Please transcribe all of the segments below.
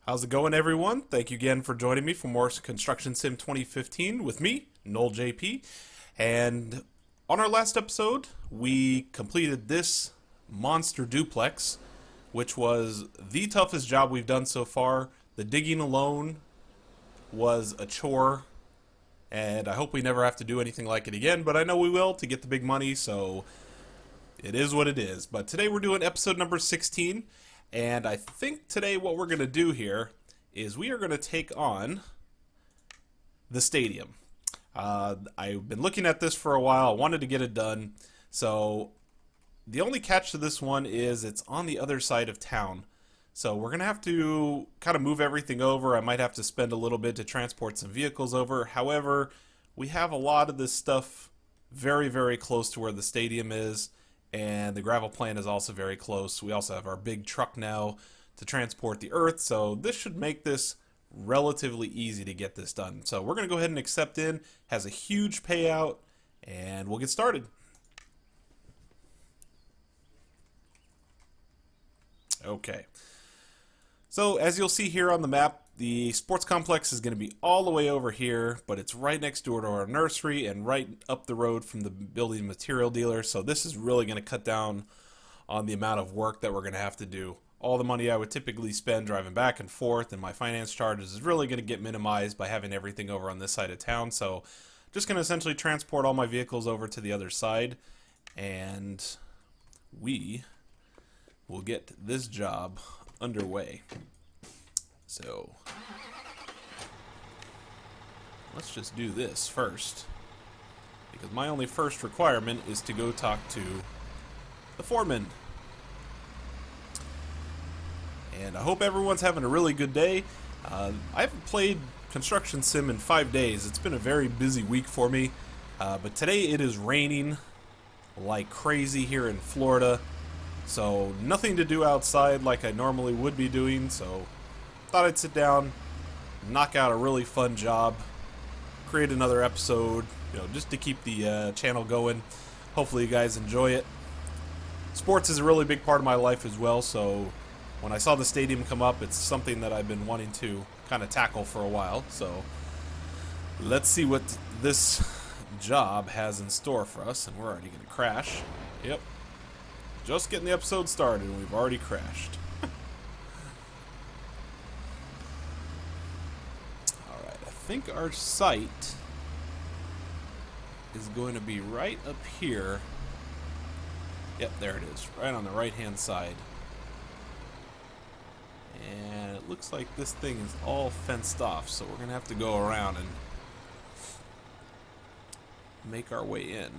How's it going, everyone? Thank you again for joining me for more Construction Sim 2015 with me, NoleJP. And on our last episode, we completed this monster duplex, which was the toughest job we've done so far. The digging alone was a chore, and I hope we never have to do anything like it again, but I know we will to get the big money, so it is what it is. But today we're doing episode number 16. And I think today what we're going to do here is we are going to take on the stadium. I've been looking at this for a while. I wanted to get it done. So the only catch to this one is it's on the other side of town. So we're going to have to kind of move everything over. I might have to spend a little bit to transport some vehicles over. However, we have a lot of this stuff very, very close to where the stadium is. And the gravel plant is also very close. We also have our big truck now to transport the earth, so this should make this relatively easy to get this done. So we're going to go ahead and accept in. Has a huge payout, and we'll get started. Okay. So as you'll see here on the map, the sports complex is going to be all the way over here, but it's right next door to our nursery and right up the road from the building material dealer. So this is really going to cut down on the amount of work that we're going to have to do. All the money I would typically spend driving back and forth and my finance charges is really going to get minimized by having everything over on this side of town. So just going to essentially transport all my vehicles over to the other side, and we will get this job underway. So let's just do this first, because my only first requirement is to go talk to the foreman. And I hope everyone's having a really good day. I haven't played Construction Sim in 5 days. It's been a very busy week for me, but today it is raining like crazy here in Florida, so nothing to do outside like I normally would be doing. So thought I'd sit down, knock out a really fun job, create another episode, just to keep the channel going. Hopefully you guys enjoy it. Sports is a really big part of my life as well, so when I saw the stadium come up, it's something that I've been wanting to kind of tackle for a while. So let's see what this job has in store for us, and we're already going to crash. Yep. Just getting the episode started, and we've already crashed. I think our site is going to be right up here. Yep, there it is, right on the right hand side. And it looks like this thing is all fenced off, so we're gonna have to go around and make our way in.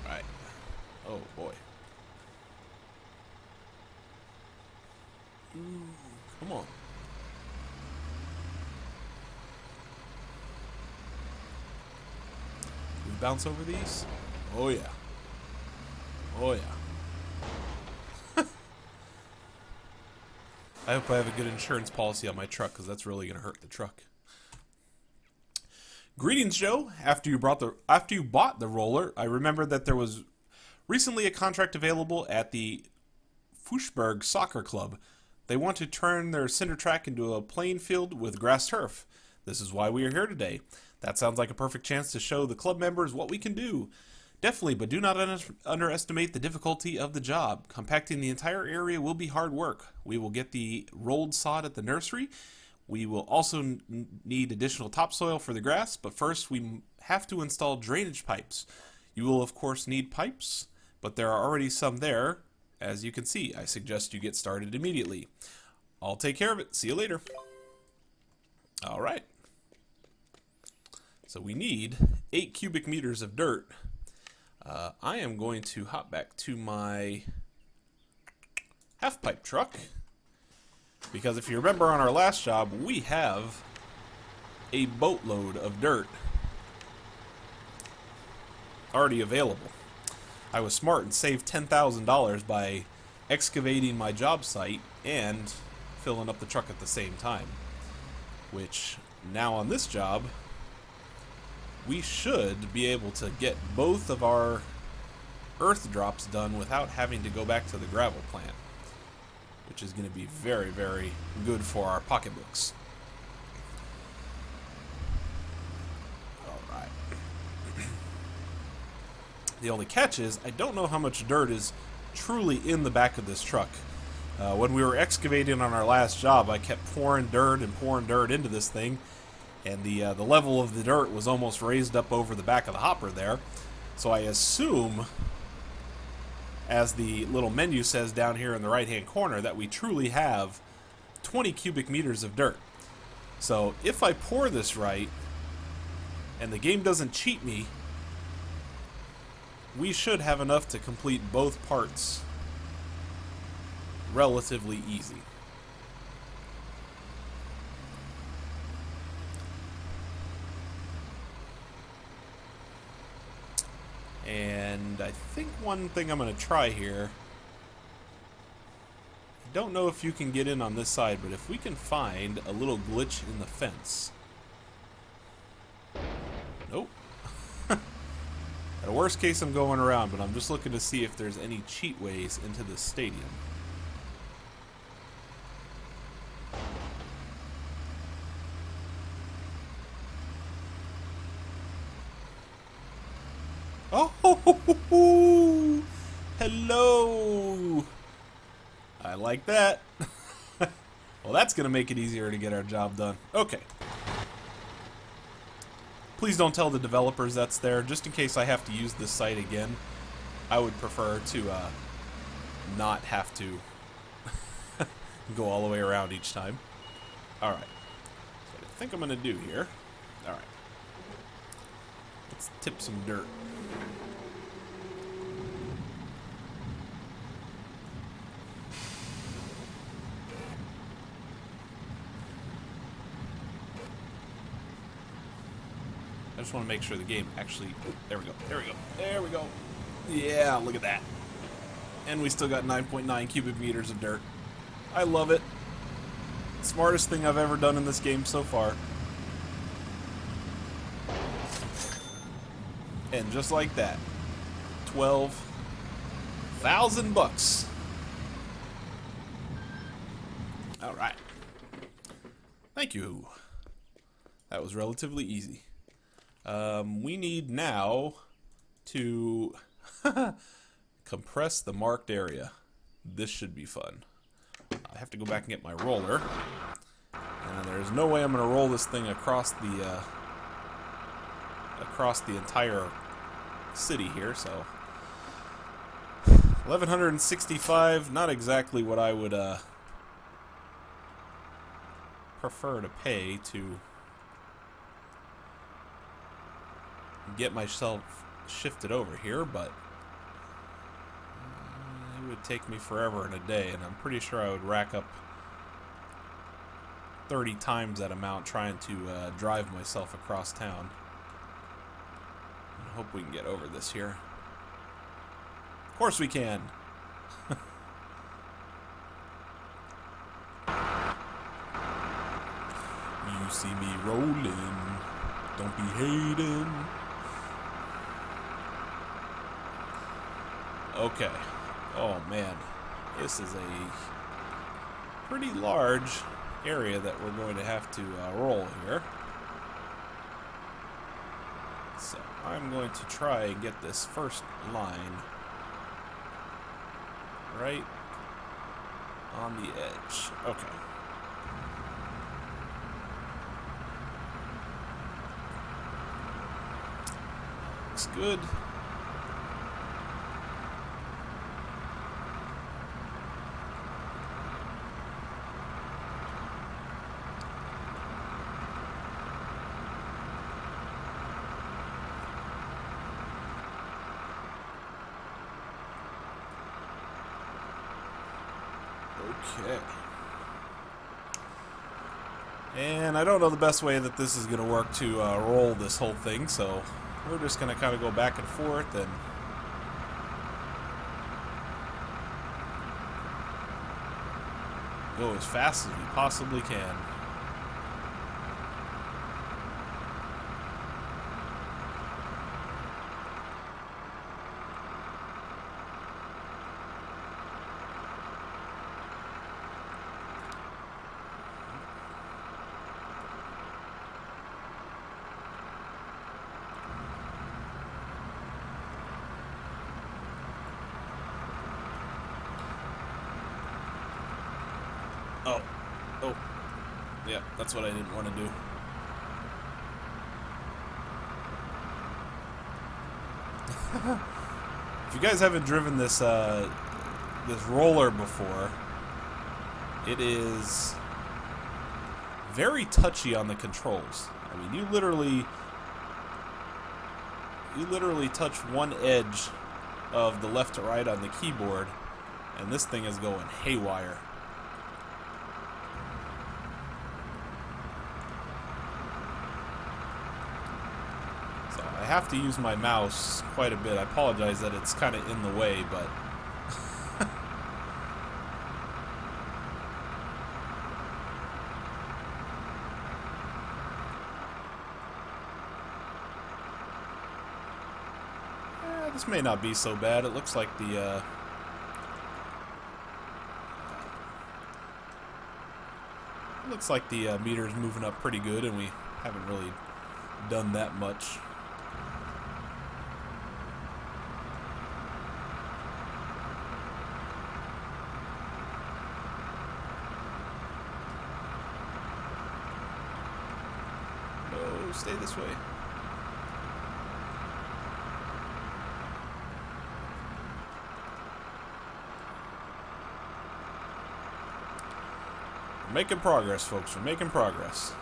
Alright. Oh boy. Ooh, come on. Can we bounce over these? Oh yeah. Oh yeah. I hope I have a good insurance policy on my truck, because that's really going to hurt the truck. Greetings, Joe. After you bought the roller, I remembered that there was recently a contract available at the Fushberg Soccer Club. They want to turn their cinder track into a playing field with grass turf. This is why we are here today. That sounds like a perfect chance to show the club members what we can do. Definitely, but do not underestimate the difficulty of the job. Compacting the entire area will be hard work. We will get the rolled sod at the nursery. We will also need additional topsoil for the grass, but first we have to install drainage pipes. You will of course need pipes, but there are already some there. As you can see, I suggest you get started immediately. I'll take care of it. See you later. Alright. So we need 8 cubic meters of dirt. I am going to hop back to my half-pipe truck, because if you remember on our last job, we have a boatload of dirt already available. I was smart and saved $10,000 by excavating my job site and filling up the truck at the same time, which now on this job we should be able to get both of our earth drops done without having to go back to the gravel plant, which is going to be very, very good for our pocketbooks. Alright. The only catch is, I don't know how much dirt is truly in the back of this truck. When we were excavating on our last job, I kept pouring dirt into this thing, and the level of the dirt was almost raised up over the back of the hopper there. So I assume, as the little menu says down here in the right-hand corner, that we truly have 20 cubic meters of dirt. So if I pour this right, and the game doesn't cheat me, we should have enough to complete both parts relatively easy. And I think one thing I'm going to try here, I don't know if you can get in on this side, but if we can find a little glitch in the fence. Nope. At a worst case, I'm going around, but I'm just looking to see if there's any cheat ways into this stadium. Oh, hello. I like that. Well, that's going to make it easier to get our job done. Okay. Please don't tell the developers that's there, just in case I have to use this site again. I would prefer to not have to go all the way around each time. Alright. So what I think I'm going to do here. Alright. Let's tip some dirt. I just want to make sure the game actually... There we go. There we go. There we go. Yeah, look at that. And we still got 9.9 cubic meters of dirt. I love it. Smartest thing I've ever done in this game so far. And just like that, 12,000 bucks. All right. Thank you. That was relatively easy. We need now to compress the marked area. This should be fun. I have to go back and get my roller. And there's no way I'm going to roll this thing across the entire city here, so 1165, not exactly what I would prefer to pay to get myself shifted over here, but it would take me forever in a day, and I'm pretty sure I would rack up 30 times that amount trying to drive myself across town. I hope we can get over this here. Of course we can. You see me rolling, don't be hating. Okay. Oh man, this is a pretty large area that we're going to have to roll here. So I'm going to try and get this first line right on the edge. Okay. Looks good. Okay. And I don't know the best way that this is going to work to roll this whole thing, so we're just going to kind of go back and forth and go as fast as we possibly can. Oh. Oh. Yeah, that's what I didn't want to do. If you guys haven't driven this this roller before, it is very touchy on the controls. I mean, you literally touch one edge of the left to right on the keyboard, and this thing is going haywire. So I have to use my mouse quite a bit. I apologize that it's kind of in the way, but this may not be so bad. It looks like the meter's moving up pretty good, and we haven't really done that much. No, stay this way. We're making progress, folks. We're making progress.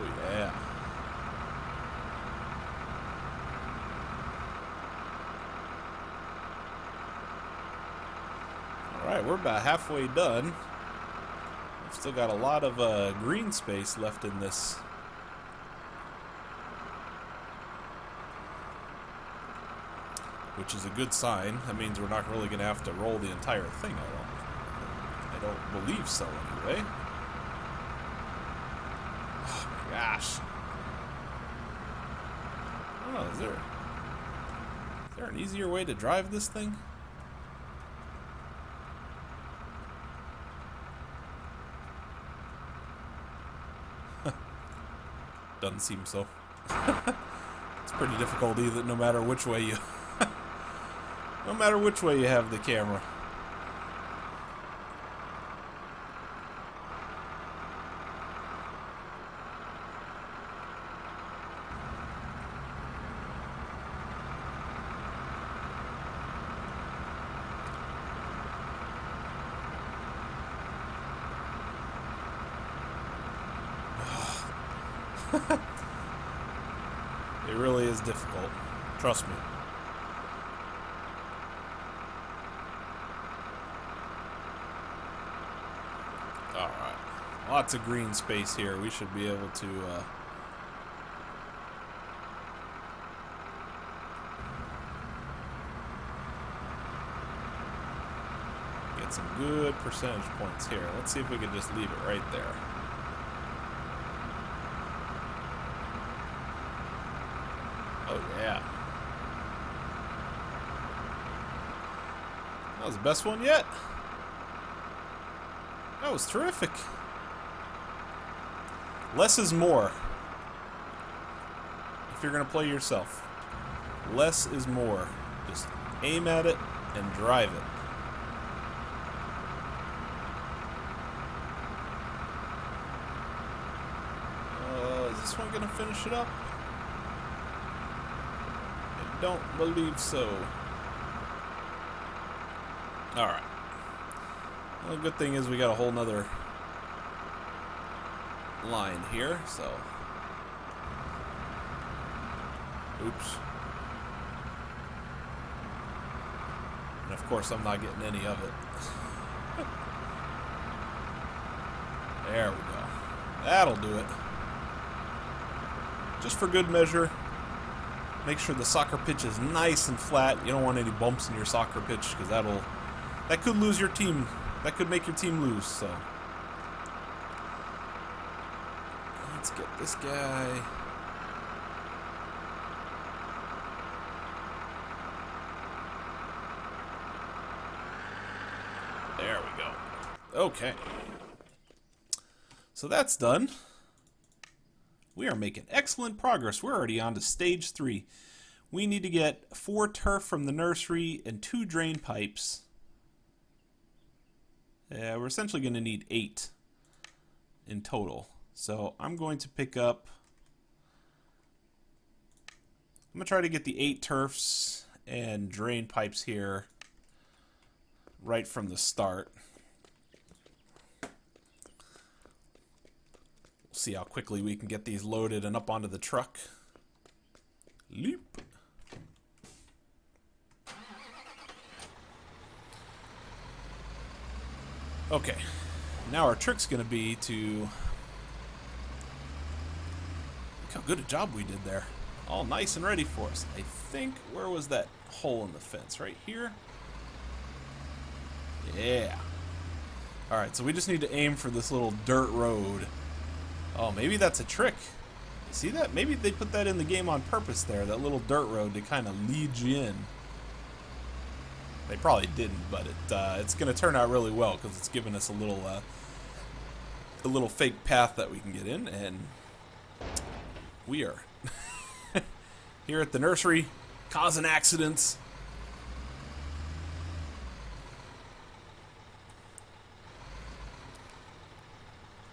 Oh, yeah. Alright, we're about halfway done. We've still got a lot of green space left in this. Which is a good sign. That means we're not really going to have to roll the entire thing, I don't believe so, anyway. Oh my gosh. I don't know, is there an easier way to drive this thing? Doesn't seem so. It's pretty difficult either, no matter which way you no matter which way you have the camera. It really is difficult. Trust me. Alright. Lots of green space here. We should be able to get some good percentage points here. Let's see if we can just leave it right there. Oh, yeah. That was the best one yet. That was terrific. Less is more. If you're going to play yourself. Less is more. Just aim at it and drive it. Is this one going to finish it up? Don't believe so. Alright. Well, the good thing is we got a whole nother line here, so. Oops. And of course I'm not getting any of it. There we go. That'll do it. Just for good measure. Make sure the soccer pitch is nice and flat. You don't want any bumps in your soccer pitch, because that could lose your team. That could make your team lose, so. Let's get this guy. Okay. So that's done. We are making excellent progress. We're already on to stage 3. We need to get 4 turf from the nursery and 2 drain pipes. Yeah, we're essentially going to need 8 in total. So I'm going to pick up... I'm going to try to get the 8 turfs and drain pipes here right from the start. See how quickly we can get these loaded and up onto the truck. Leap. Okay, now our trick's gonna be to... Look how good a job we did there. All nice and ready for us. I think, where was that hole in the fence? Right here? Yeah. Alright, so we just need to aim for this little dirt road. Oh, maybe that's a trick. You see that? Maybe they put that in the game on purpose there, that little dirt road to kind of lead you in. They probably didn't, but it's going to turn out really well because it's giving us a little fake path that we can get in, and we are here at the nursery causing accidents.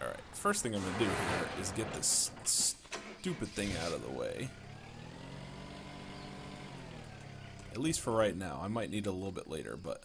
Alright, first thing I'm going to do here is get this stupid thing out of the way. At least for right now. I might need it a little bit later, but...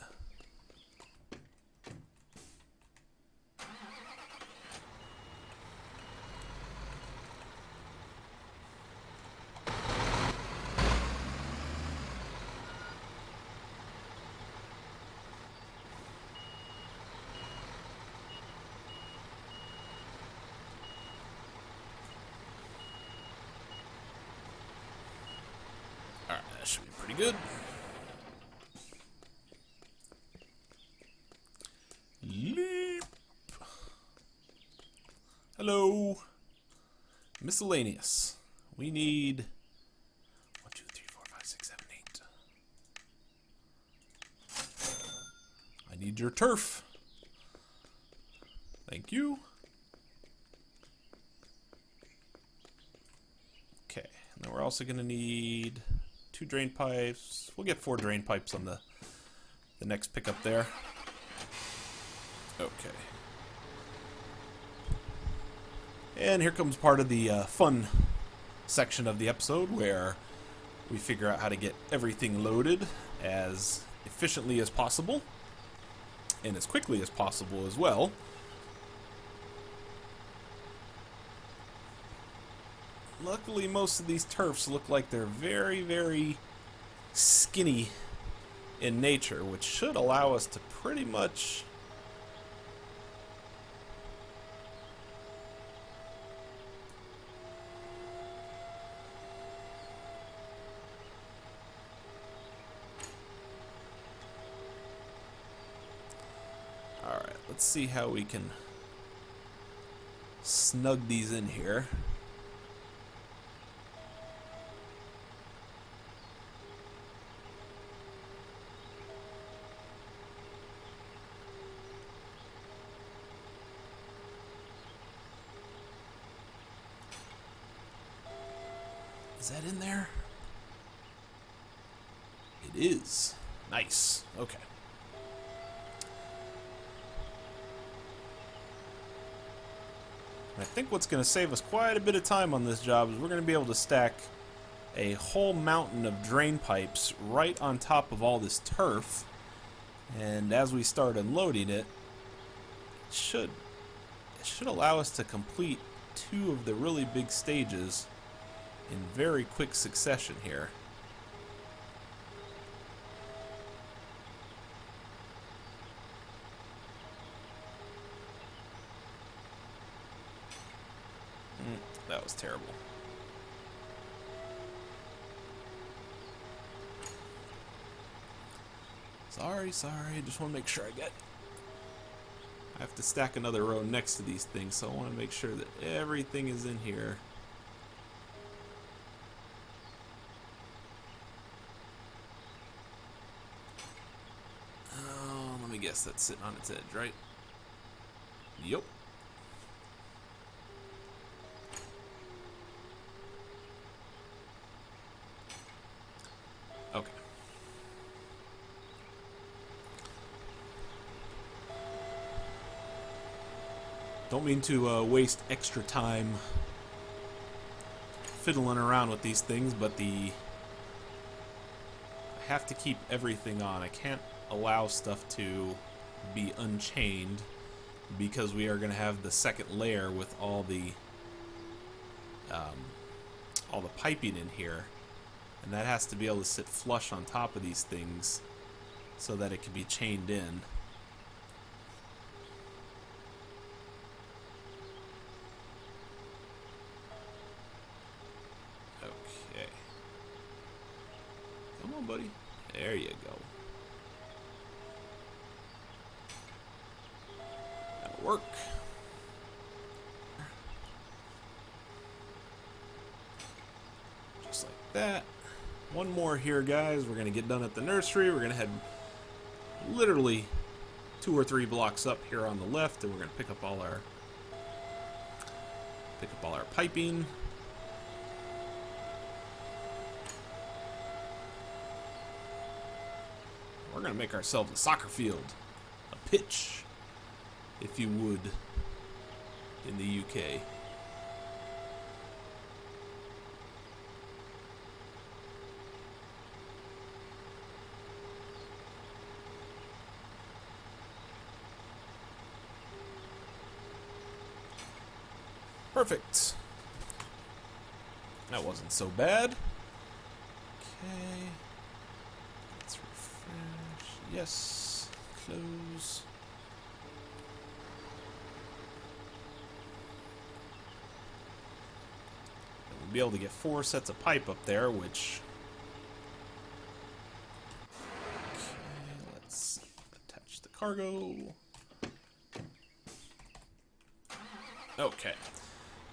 Alright, that should be pretty good. Leap. Hello. Miscellaneous. We need 1, 2, 3, 4, 5, 6, 7, 8. I need your turf. Thank you. Okay, and then we're also going to need 2 drain pipes. We'll get 4 drain pipes on the next pickup there. Okay. And here comes part of the fun section of the episode where we figure out how to get everything loaded as efficiently as possible and as quickly as possible as well. Luckily, most of these turfs look like they're very, very skinny in nature, which should allow us to pretty much... Alright, let's see how we can snug these in here. Is that in there? It is. Nice. Okay. I think what's going to save us quite a bit of time on this job is we're going to be able to stack a whole mountain of drain pipes right on top of all this turf. And as we start unloading it, it should allow us to complete 2 of the really big stages in very quick succession here. That was terrible. Sorry. I just want to make sure I have to stack another row next to these things, so I want to make sure that everything is in here. Oh, let me guess, that's sitting on its edge, right? Yep. Okay. Don't mean to waste extra time fiddling around with these things, but I have to keep everything on. I can't allow stuff to be unchained because we are going to have the second layer with all the piping in here, and that has to be able to sit flush on top of these things so that it can be chained in. Okay. Come on, buddy. There you go. That'll work. Just like that. One more here, guys. We're going to get done at the nursery. We're going to head literally 2 or 3 blocks up here on the left, and we're going to pick up all our piping. We're going to make ourselves a soccer field, a pitch, if you would, in the UK. Perfect. That wasn't so bad. Okay. Let's refresh. Yes. Close. And we'll be able to get 4 sets of pipe up there, which... Okay, let's attach the cargo. Okay.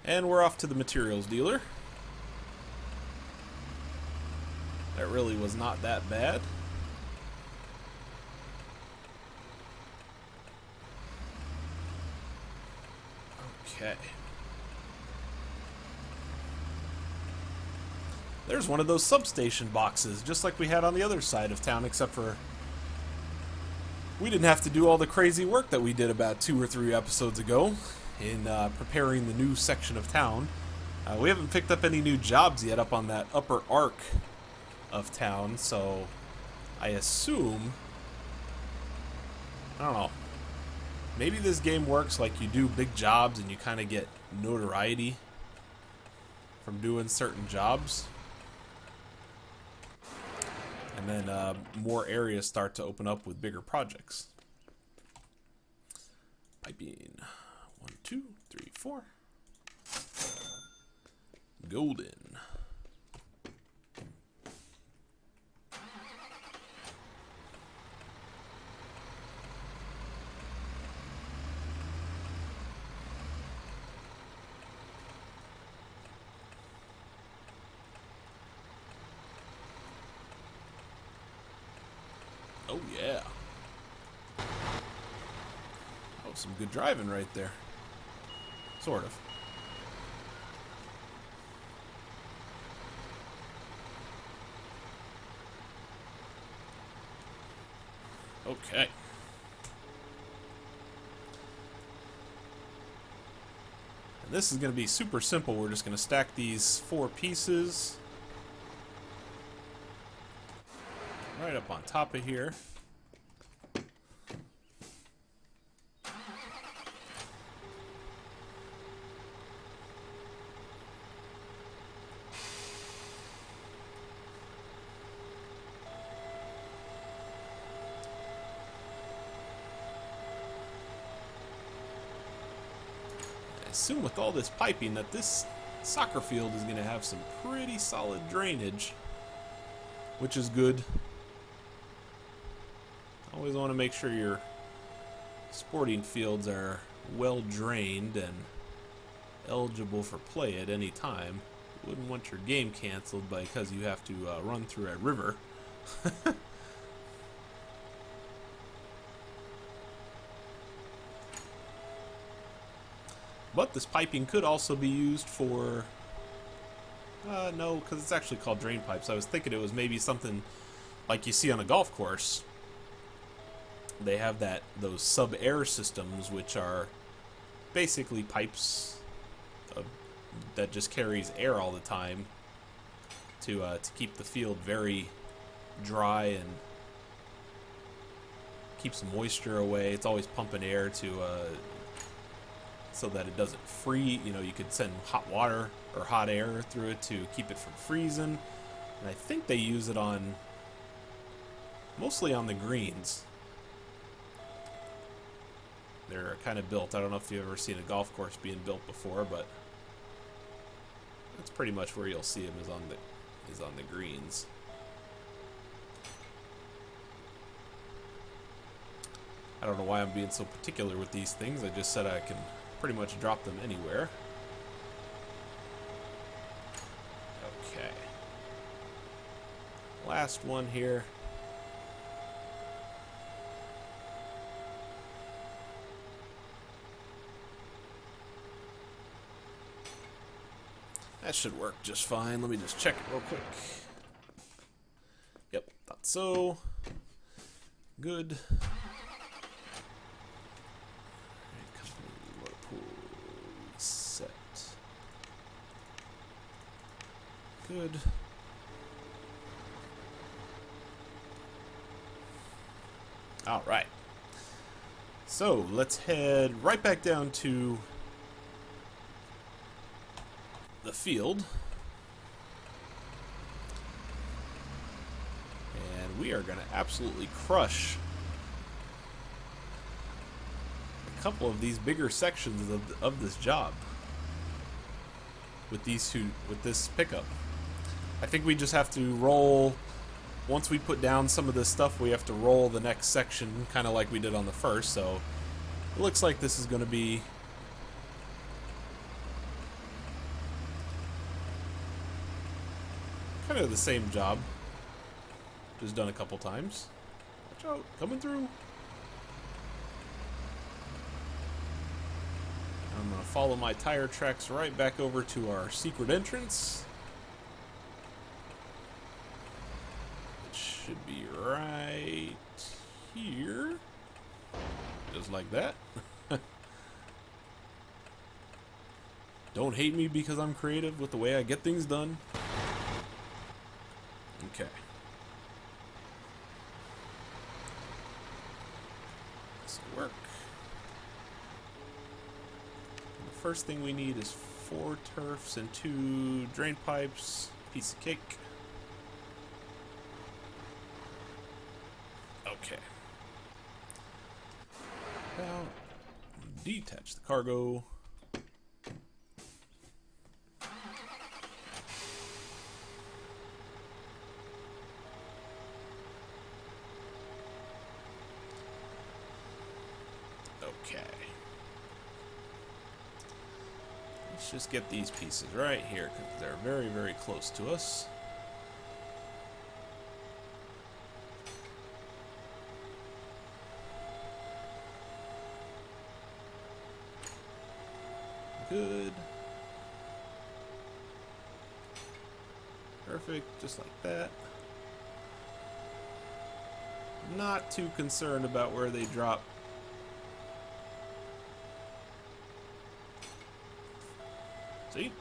And we're off to the materials dealer. That really was not that bad. Okay. There's one of those substation boxes, just like we had on the other side of town, except for we didn't have to do all the crazy work that we did about 2 or 3 episodes ago in preparing the new section of town. We haven't picked up any new jobs yet up on that upper arc of town, so I assume, I don't know, maybe this game works like you do big jobs and you kind of get notoriety from doing certain jobs, and then more areas start to open up with bigger projects. Piping. 1, 2, 3, 4. Golden. Oh yeah. Oh, some good driving right there. Sort of. Okay. And this is going to be super simple. We're just going to stack these 4 pieces right up on top of here. I assume with all this piping that this soccer field is going to have some pretty solid drainage, which is good. Always want to make sure your sporting fields are well drained and eligible for play at any time. Wouldn't want your game canceled because you have to run through a river. But this piping could also be used for... no, because it's actually called drain pipes. I was thinking it was maybe something like you see on a golf course. They have those sub-air systems, which are basically pipes that just carries air all the time to keep the field very dry and keeps moisture away. It's always pumping air so that it doesn't freeze. You know, you could send hot water or hot air through it to keep it from freezing. And I think they use it mostly on the greens. They're kind of built. I don't know if you've ever seen a golf course being built before, but that's pretty much where you'll see them is on the greens. I don't know why I'm being so particular with these things. I just said I can pretty much drop them anywhere. Okay. Last one here. That should work just fine. Let me just check it real quick. Yep, thought so. Good. Set. Good. All right. So let's head right back down to the field. And we are going to absolutely crush a couple of these bigger sections of this job with this pickup. I think we just have to roll. Once we put down some of this stuff, we have to roll the next section, kind of like we did on the first. So it looks like this is going to be kind of the same job, just done a couple times. Watch out, coming through. I'm going to follow my tire tracks right back over to our secret entrance. It should be right here. Just like that. Don't hate me because I'm creative with the way I get things done. Okay. This will work. And the first thing we need is 4 turfs and 2 drain pipes. Piece of cake. Okay. Now, detach the cargo. Okay. Let's just get these pieces right here because they're very, very close to us. Good. Perfect, just like that. Not too concerned about where they drop. See?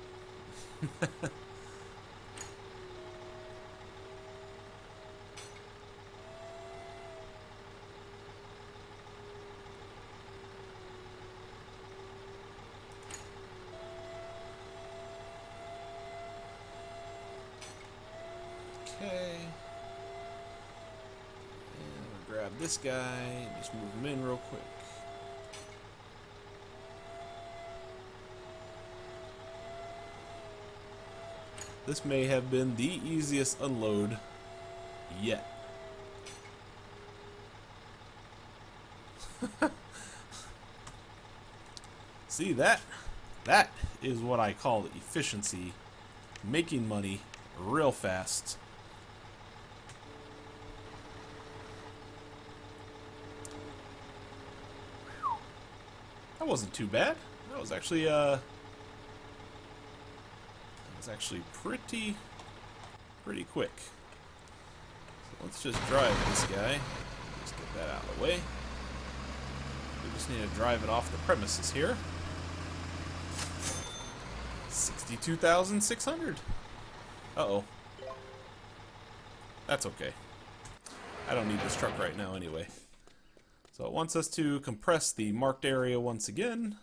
Okay. And we'll grab this guy and just move him in real quick. This may have been the easiest unload yet. See that? That is what I call efficiency. Making money real fast. That wasn't too bad. That was actually pretty quick. So let's just drive this guy. Let's get that out of the way. We just need to drive it off the premises here. 62,600. Uh-oh. That's okay. I don't need this truck right now anyway. So it wants us to compress the marked area once again.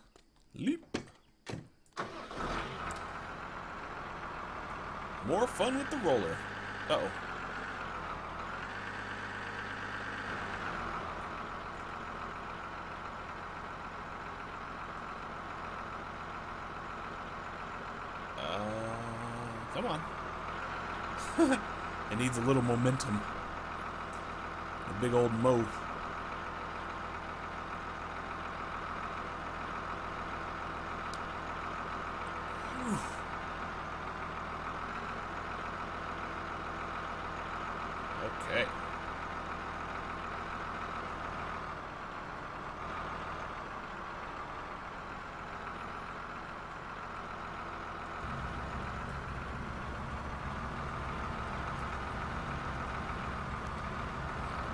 Leap. More fun with the roller. Uh-oh. Come on. It needs a little momentum. A big old mow. Okay.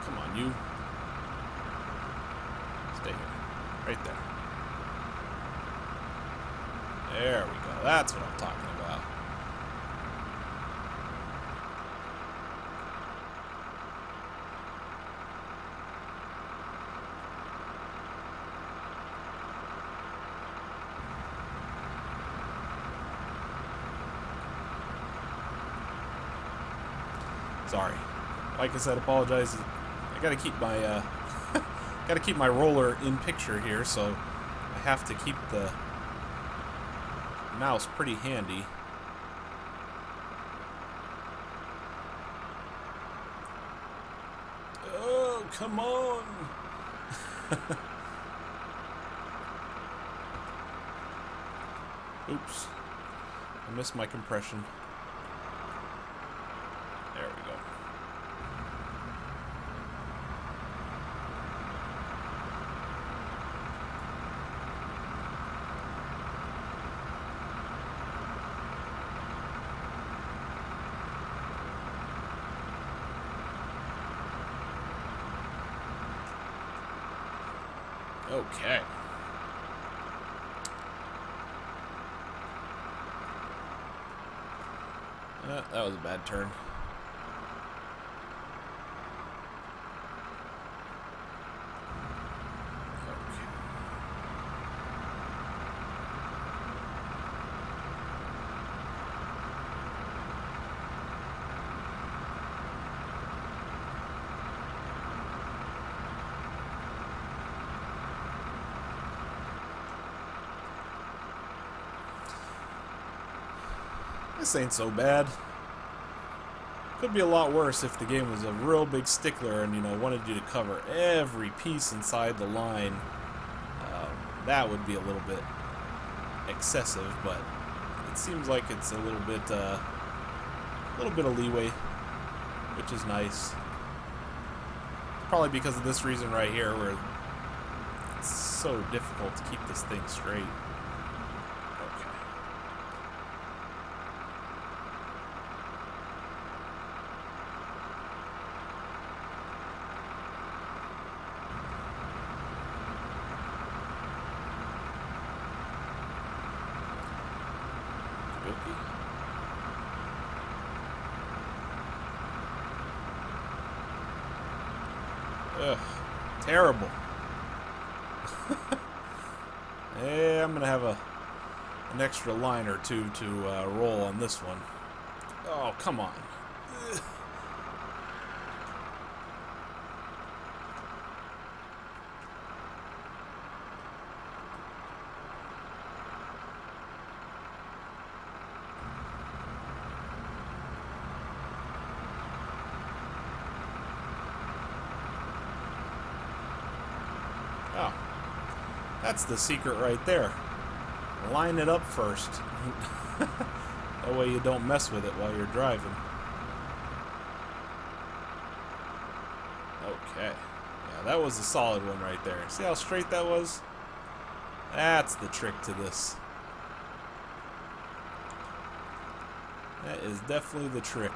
Come on, you. Stay here. Right there. There we go. That's what I'm talking about. Sorry. Like I said, apologize. I gotta keep my gotta keep my roller in picture here, so I have to keep the mouse pretty handy. Oh, come on! Oops. I missed my compression. There we go. Okay. That was a bad turn. This ain't so bad. Could be a lot worse if the game was a real big stickler and, you know, wanted you to cover every piece inside the line. That would be a little bit excessive, but it seems like it's a little bit of leeway, which is nice. Probably because of this reason right here, where it's so difficult to keep this thing straight. Ugh, terrible. Yeah, I'm gonna have an extra line or two to roll on this one. Oh, come on. Ugh. Oh, that's the secret right there. Line it up first. That way you don't mess with it while you're driving. Okay. Yeah, that was a solid one right there. See how straight that was? That's the trick to this. That is definitely the trick.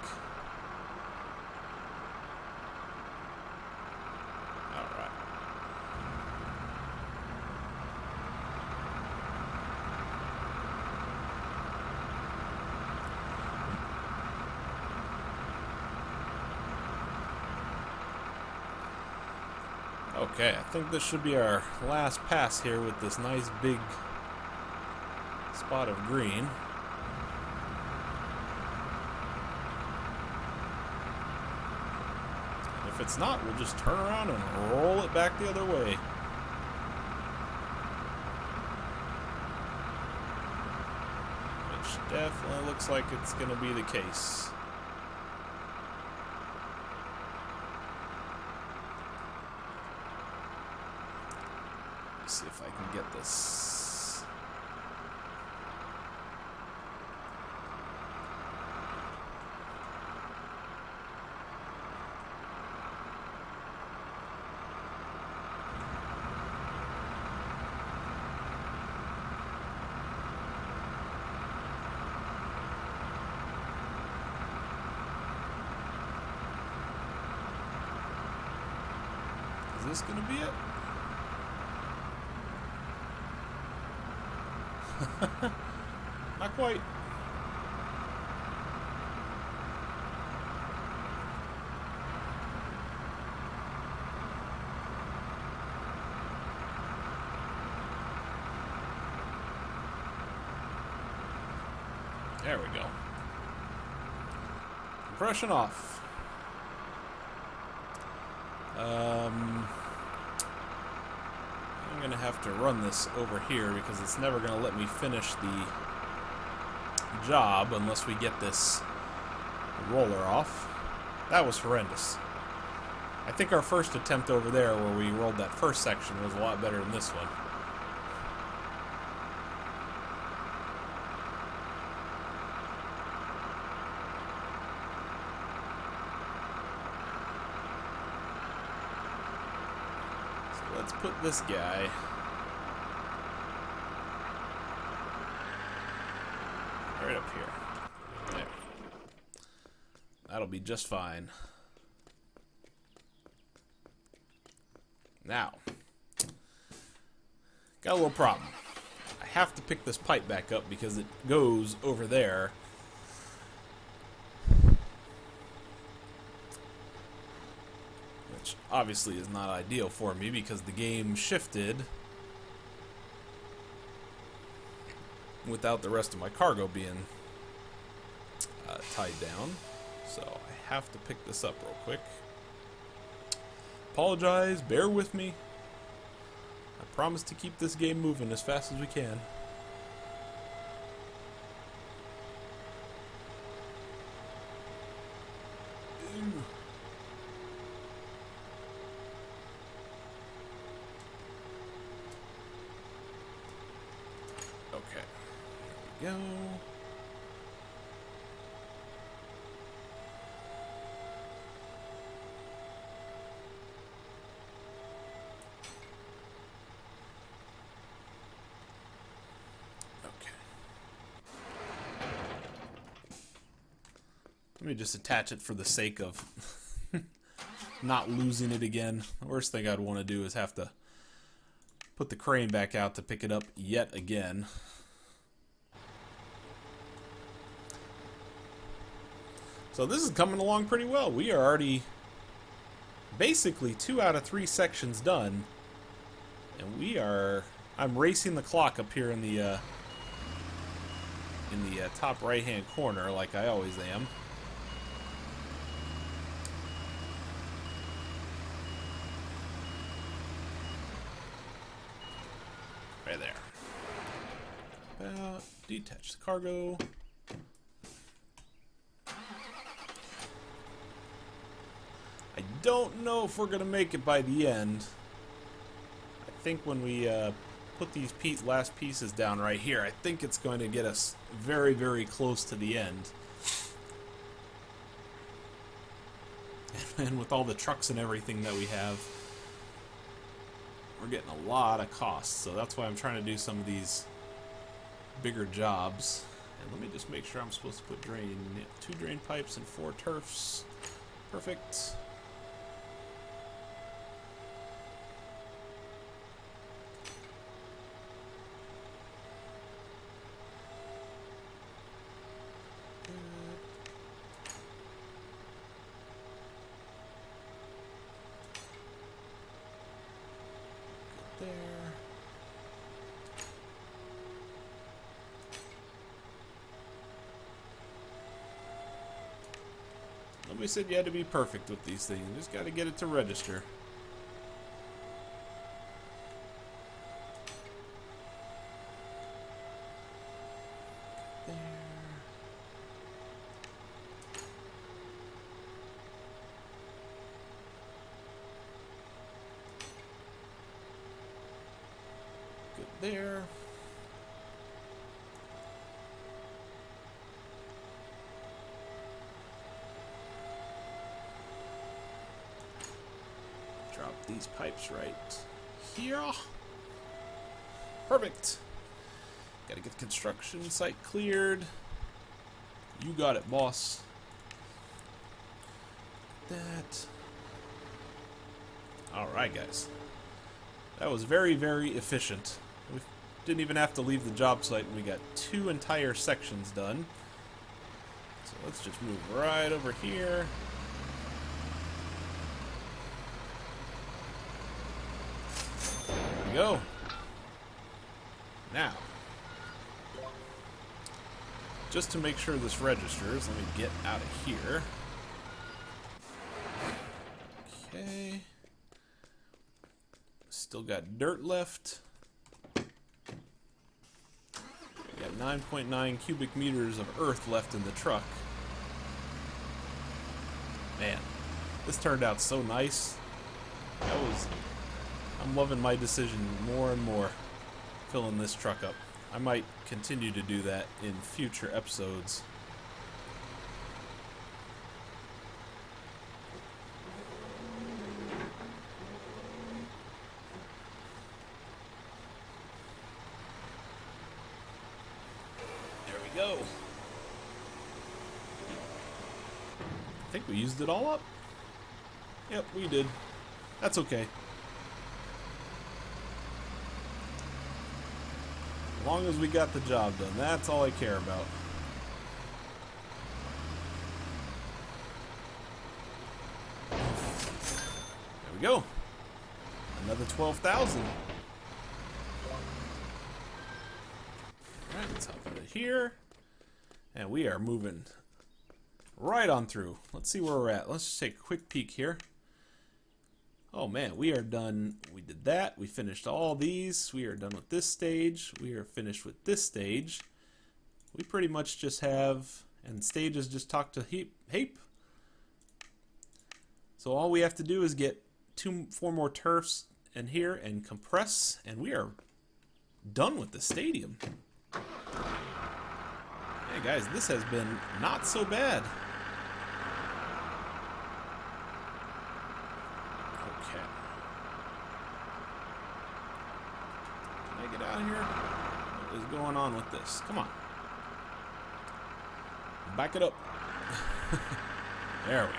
Alright. Okay, I think this should be our last pass here with this nice big spot of green. And if it's not, we'll just turn around and roll it back the other way. Which definitely looks like it's going to be the case. See if I can get this. Is this gonna be it? Not quite. There we go. Compression off. I'm gonna have to run this over here because it's never gonna let me finish the job unless we get this roller off. That was horrendous. I think our first attempt over there where we rolled that first section was a lot better than this one. Let's put this guy right up here. There. That'll be just fine. Now, got a little problem. I have to pick this pipe back up because it goes over there. Which obviously is not ideal for me because the game shifted without the rest of my cargo being tied down. So I have to pick this up real quick. Apologize, bear with me. I promise to keep this game moving as fast as we can. Okay, there we go. Let me just attach it for the sake of not losing it again. The worst thing I'd want to do is have to put the crane back out to pick it up yet again. So this is coming along pretty well. We are already basically 2 out of 3 sections done. And we are... I'm racing the clock up here in the top right-hand corner like I always am. Right there. Detach the cargo. I don't know if we're going to make it by the end. I think when we put these last pieces down right here, I think it's going to get us very, very close to the end. And with all the trucks and everything that we have, we're getting a lot of costs, so that's why I'm trying to do some of these bigger jobs. And let me just make sure I'm supposed to put 2 drain pipes and 4 turfs. Perfect. There. Nobody said you had to be perfect with these things. You just got to get it to register. There. Good there. Drop these pipes right here. Perfect. Gotta get the construction site cleared. You got it, boss. That. Alright, guys. That was very, very efficient. We didn't even have to leave the job site and we got 2 entire sections done. So let's just move right over here. There we go. Now, just to make sure this registers, let me get out of here. Okay. Still got dirt left. Got 9.9 cubic meters of earth left in the truck. Man, this turned out so nice. I'm loving my decision more and more, filling this truck up. I might continue to do that in future episodes. There we go. I think we used it all up. Yep, we did. That's okay. As long as we got the job done, that's all I care about. There we go. Another 12,000. Alright, let's hop out of here. And we are moving right on through. Let's see where we're at. Let's just take a quick peek here. Oh man, we are done. We did that. We finished all these. We are done with this stage. We are finished with this stage. We pretty much just have, and stages just talk to Hape. So all we have to do is get 4 more turfs in here and compress, and we are done with the stadium. Hey guys, this has been not so bad. Get out of here. What is going on with this? Come on. Back it up. There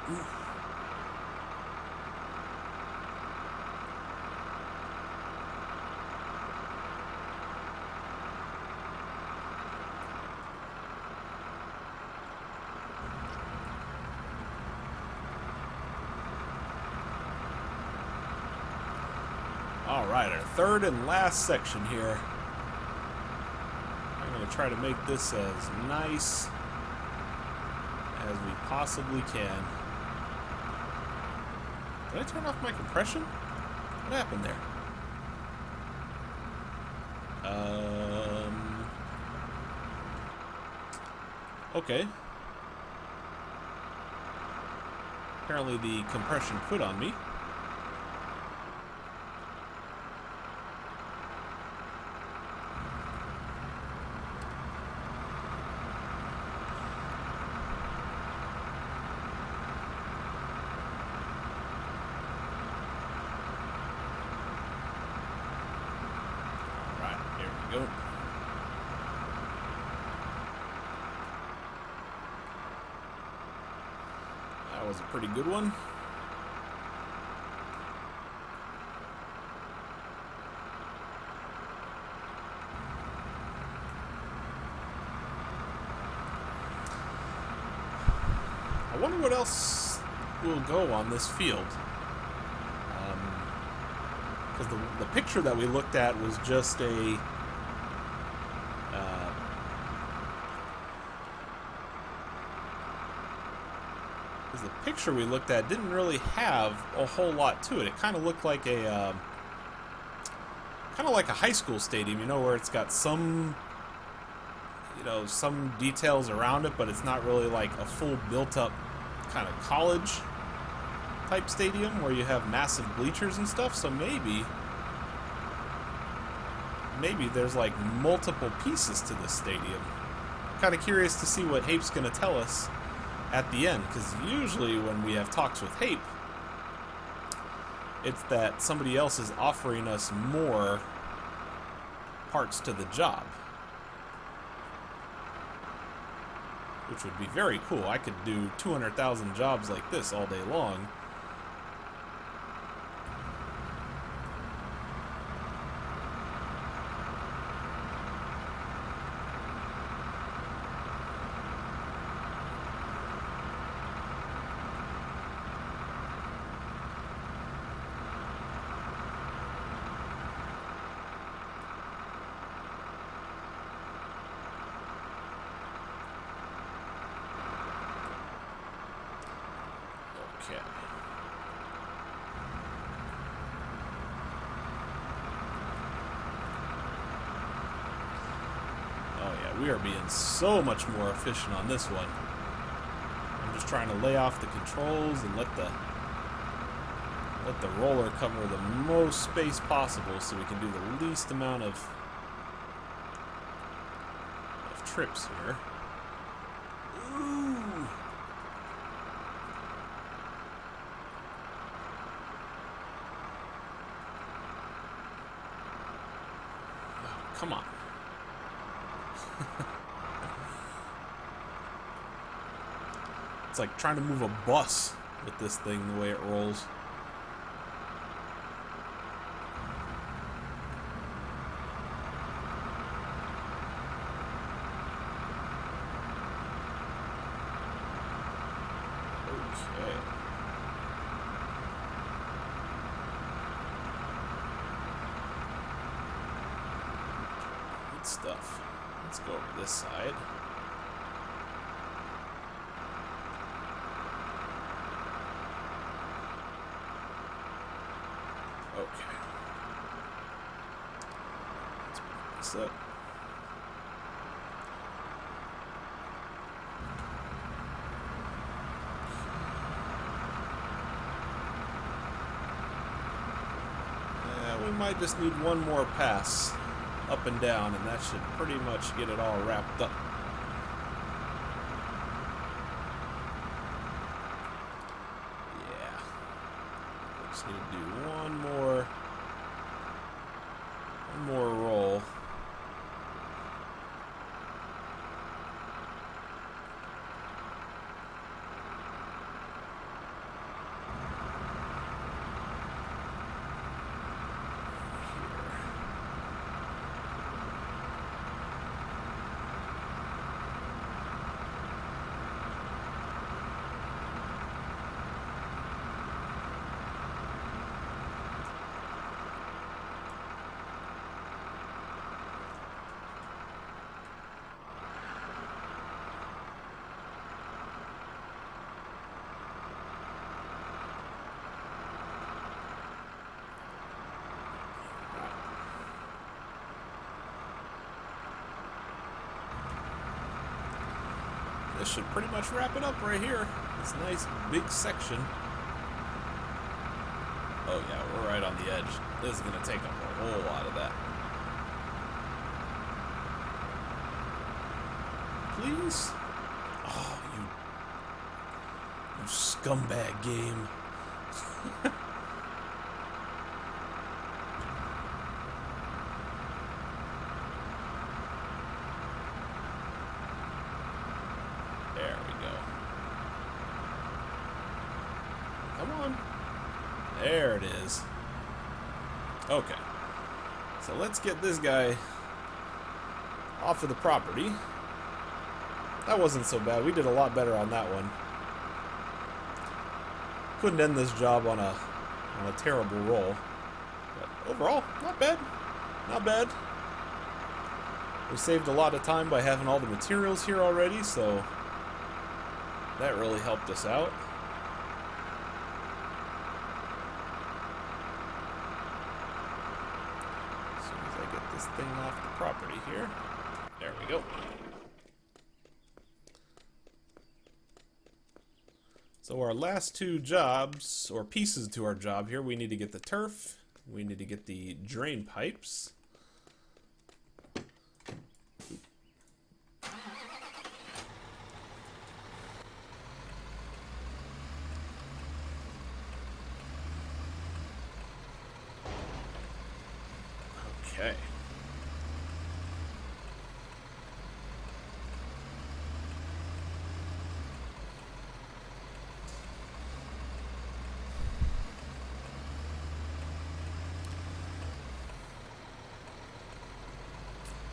we go. Ooh. Alright, our third and last section here. I'm going to try to make this as nice as we possibly can. Did I turn off my compression? What happened there? Okay. Apparently the compression quit on me. That was a pretty good one. I wonder what else will go on this field. Because the picture that we looked at was just a the picture we looked at didn't really have a whole lot to it. It kind of looked like a high school stadium, you know, where it's got some, you know, some details around it, but it's not really like a full built-up kind of college type stadium where you have massive bleachers and stuff. So maybe there's like multiple pieces to this stadium. I'm kind of curious to see what Hape's going to tell us at the end, because usually when we have talks with Hape, it's that somebody else is offering us more parts to the job, which would be very cool. I could do 200,000 jobs like this all day long. Okay. Oh yeah, we are being so much more efficient on this one. I'm just trying to lay off the controls and let the roller cover the most space possible so we can do the least amount of trips here. Ooh. Come on. It's like trying to move a bus with this thing the way it rolls. Okay. Good stuff. Let's go over this side. Okay. Let's pick this up. Yeah, we might just need one more pass up and down, and that should pretty much get it all wrapped up. Yeah. Just need to do one more roll. This should pretty much wrap it up right here. This nice big section. Oh yeah, we're right on the edge. This is going to take up a whole lot of that. Please? Oh, you scumbag game. There we go. on. There it is. Okay. So let's get this guy off of the property. That wasn't so bad. We did a lot better on that one. Couldn't end this job on a terrible roll. But overall, not bad. Not bad. We saved a lot of time by having all the materials here already, so that really helped us out. As soon as I get this thing off the property here. There we go. So our last two jobs, or pieces to our job here, we need to get the turf, we need to get the drain pipes. Okay.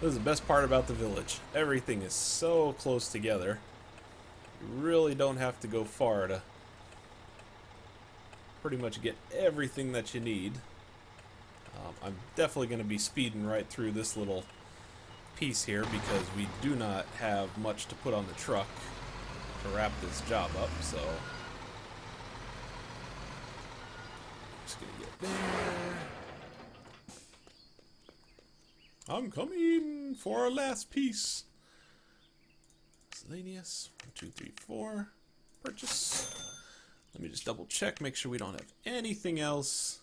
This is the best part about the village. Everything is so close together. You really don't have to go far to pretty much get everything that you need. I'm definitely going to be speeding right through this little piece here because we do not have much to put on the truck to wrap this job up, so just going to get there. I'm coming for our last piece. Miscellaneous. 1, 2, 3, 4. Purchase. Let me just double check, make sure we don't have anything else.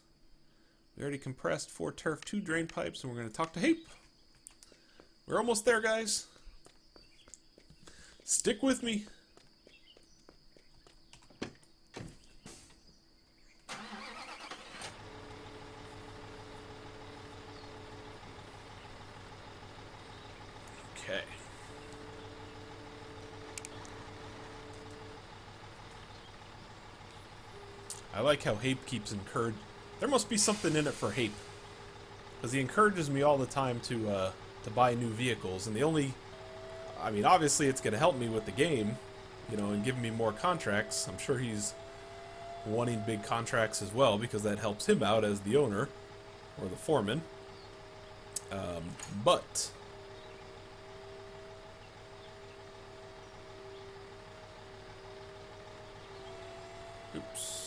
We already compressed 4 turf, 2 drain pipes, and we're going to talk to Hape. We're almost there, guys. Stick with me. Okay. I like how Hape keeps encouraging. There must be something in it for Hape, because he encourages me all the time to buy new vehicles, and the only, I mean, obviously it's going to help me with the game, you know, and give me more contracts. I'm sure he's wanting big contracts as well, because that helps him out as the owner, or the foreman. But oops.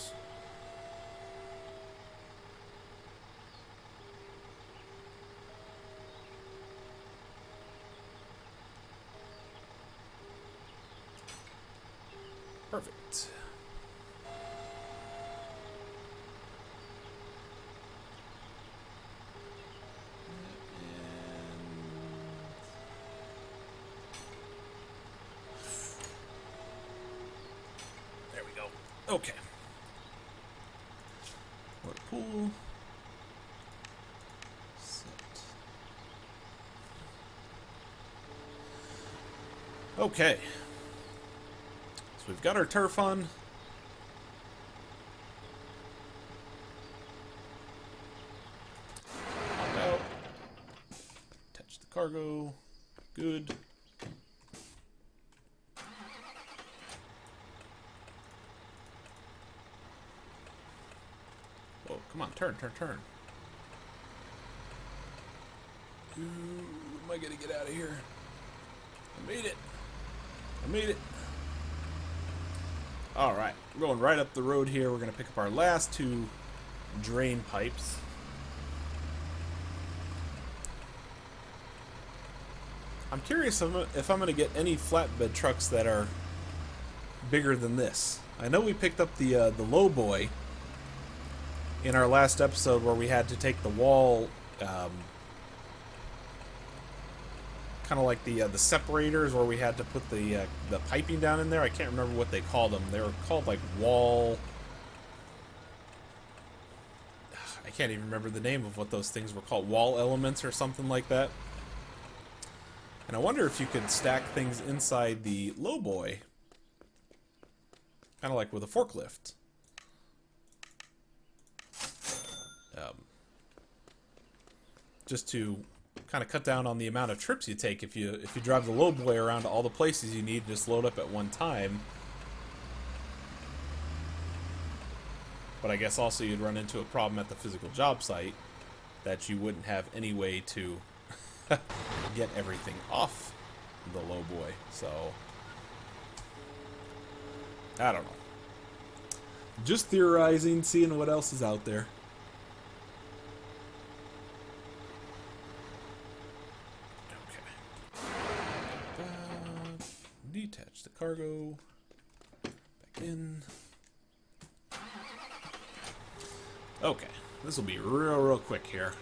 Perfect. There we go. Okay. Water pool. Set. Okay. We've got our turf on. Pop out. Attach the cargo. Good. Oh, come on, turn. Ooh, am I gonna get out of here? I made it. Alright, we're going right up the road here. We're going to pick up our last 2 drain pipes. I'm curious if I'm going to get any flatbed trucks that are bigger than this. I know we picked up the low boy in our last episode where we had to take the wall, kind of like the separators where we had to put the piping down in there. I can't remember what they called them. They were called like wall. I can't even remember the name of what those things were called. Wall elements or something like that. And I wonder if you could stack things inside the lowboy, kind of like with a forklift. just to kind of cut down on the amount of trips you take if you drive the low boy around to all the places you need, just load up at one time. But I guess also you'd run into a problem at the physical job site that you wouldn't have any way to get everything off the low boy. So I don't know. Just theorizing, seeing what else is out there. Okay. Detach the cargo. Back in. Okay. This will be real quick here.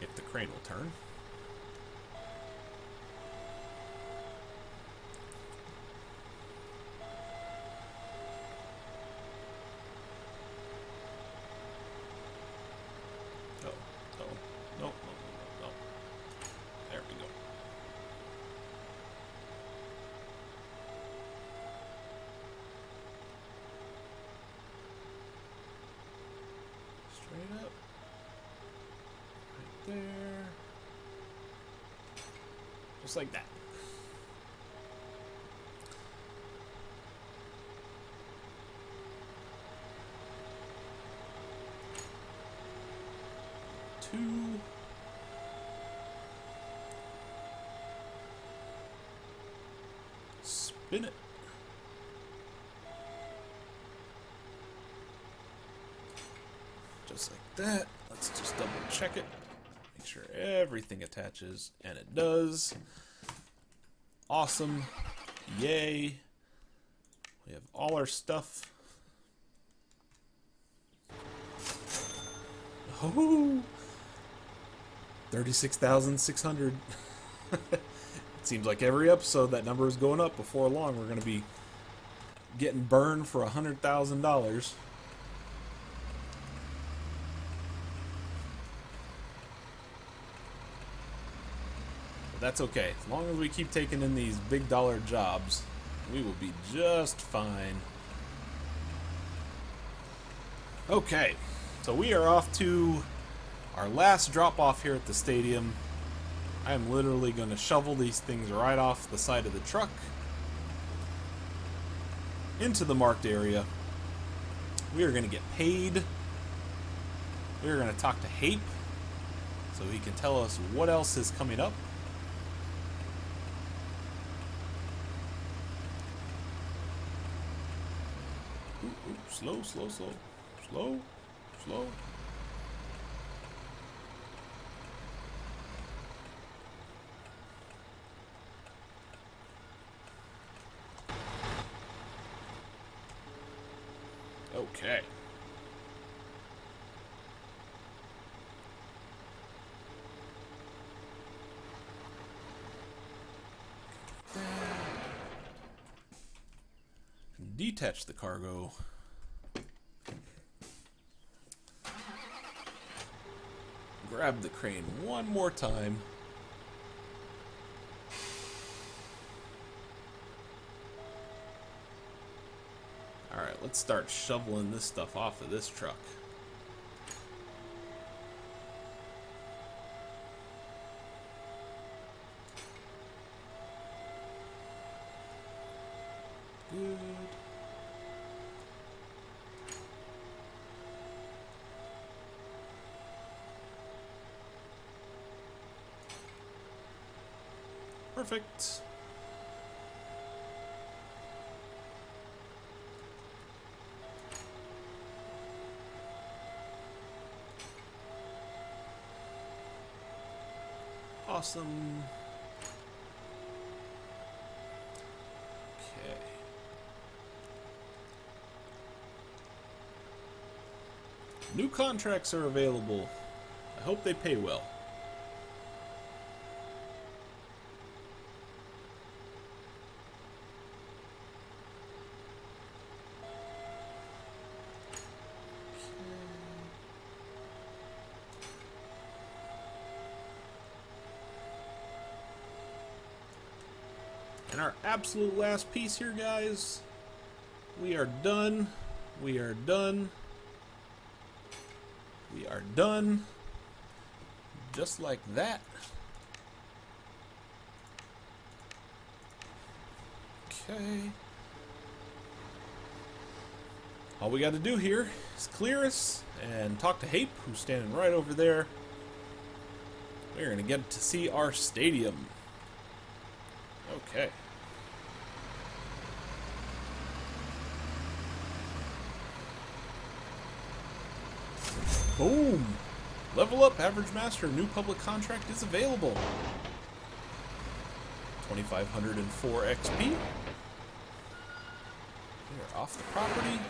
If the crane will turn. No. There we go. Straight up. Right there. Just like that. Two. Spin it. Just like that. Let's just double check it. Make sure everything attaches, and it does. Awesome. Yay. We have all our stuff. Oh, 36,600. It seems like every episode that number is going up. Before long, we're going to be getting burned for $100,000. But that's okay. As long as we keep taking in these big dollar jobs, we will be just fine. Okay, so we are off to our last drop off here at the stadium. I am literally going to shovel these things right off the side of the truck into the marked area. We are going to get paid. We are going to talk to Hape so he can tell us what else is coming up. Ooh, slow. Okay. Detach the cargo. Grab the crane one more time. Alright, let's start shoveling this stuff off of this truck. Good. Perfect. Awesome. Okay. New contracts are available. I hope they pay well. And our absolute last piece here, guys, We are done. We are done. We are done. Just like that. Okay. All we got to do here is clear us and talk to Hape, who's standing right over there. We're going to get to see our stadium. Okay. Boom! Level up, average master, new public contract is available. 2,504 XP. We are off the property.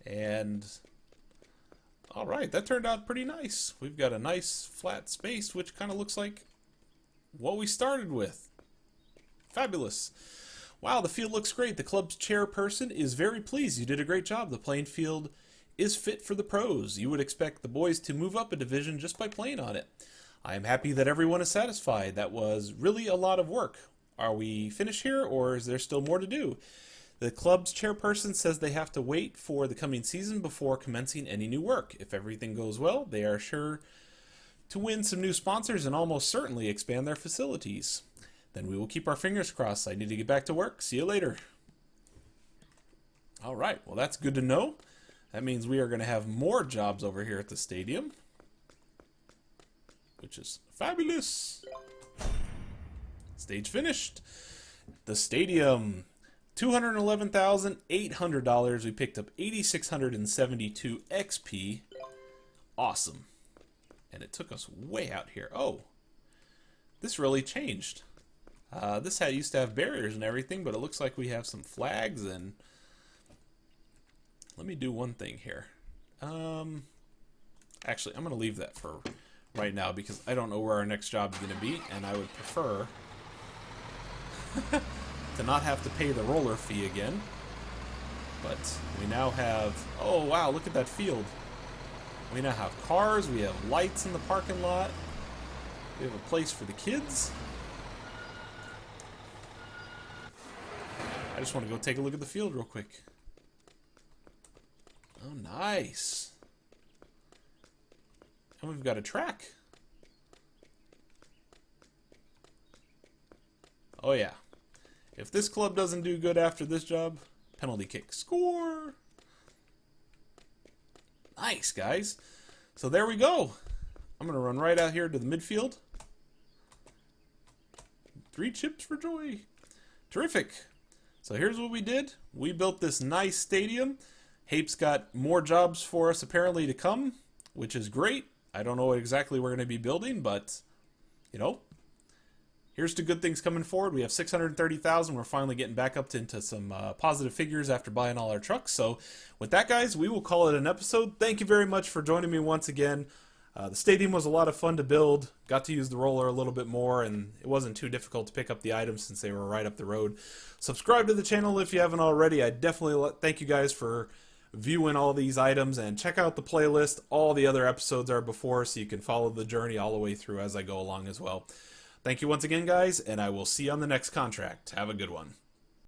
And alright, that turned out pretty nice. We've got a nice flat space, which kind of looks like what we started with. Fabulous. Wow, the field looks great. The club's chairperson is very pleased. You did a great job. The playing field is fit for the pros. You would expect the boys to move up a division just by playing on it. I am happy that everyone is satisfied. That was really a lot of work. Are we finished here, or is there still more to do? The club's chairperson says they have to wait for the coming season before commencing any new work. If everything goes well, they are sure to win some new sponsors and almost certainly expand their facilities. Then we will keep our fingers crossed. I need to get back to work. See you later. All right, well, that's good to know. That means we are going to have more jobs over here at the stadium, which is fabulous. Stage finished. The stadium, $211,800. We picked up 8,672 XP. Awesome. And it took us way out here. Oh, this really changed. This used to have barriers and everything, but it looks like we have some flags. And let me do one thing here. Actually, I'm going to leave that for right now because I don't know where our next job is going to be, and I would prefer to not have to pay the roller fee again. But we now have, oh wow, look at that field. We now have cars, we have lights in the parking lot, we have a place for the kids. I just want to go take a look at the field real quick. Oh, nice. And we've got a track. Oh yeah. If this club doesn't do good after this job, penalty kick. Score! Nice, guys. So there we go. I'm going to run right out here to the midfield. 3 chips for joy. Terrific. So here's what we did. We built this nice stadium. Hape's got more jobs for us apparently to come, which is great. I don't know what exactly we're going to be building, but, you know, here's to good things coming forward. We have 630,000. We're finally getting back up into some positive figures after buying all our trucks. So with that, guys, we will call it an episode. Thank you very much for joining me once again. The stadium was a lot of fun to build. Got to use the roller a little bit more, and it wasn't too difficult to pick up the items since they were right up the road. Subscribe to the channel if you haven't already. I definitely thank you guys for viewing all these items, and check out the playlist. All the other episodes are before, so you can follow the journey all the way through as I go along as well. Thank you once again, guys, and I will see you on the next contract. Have a good one.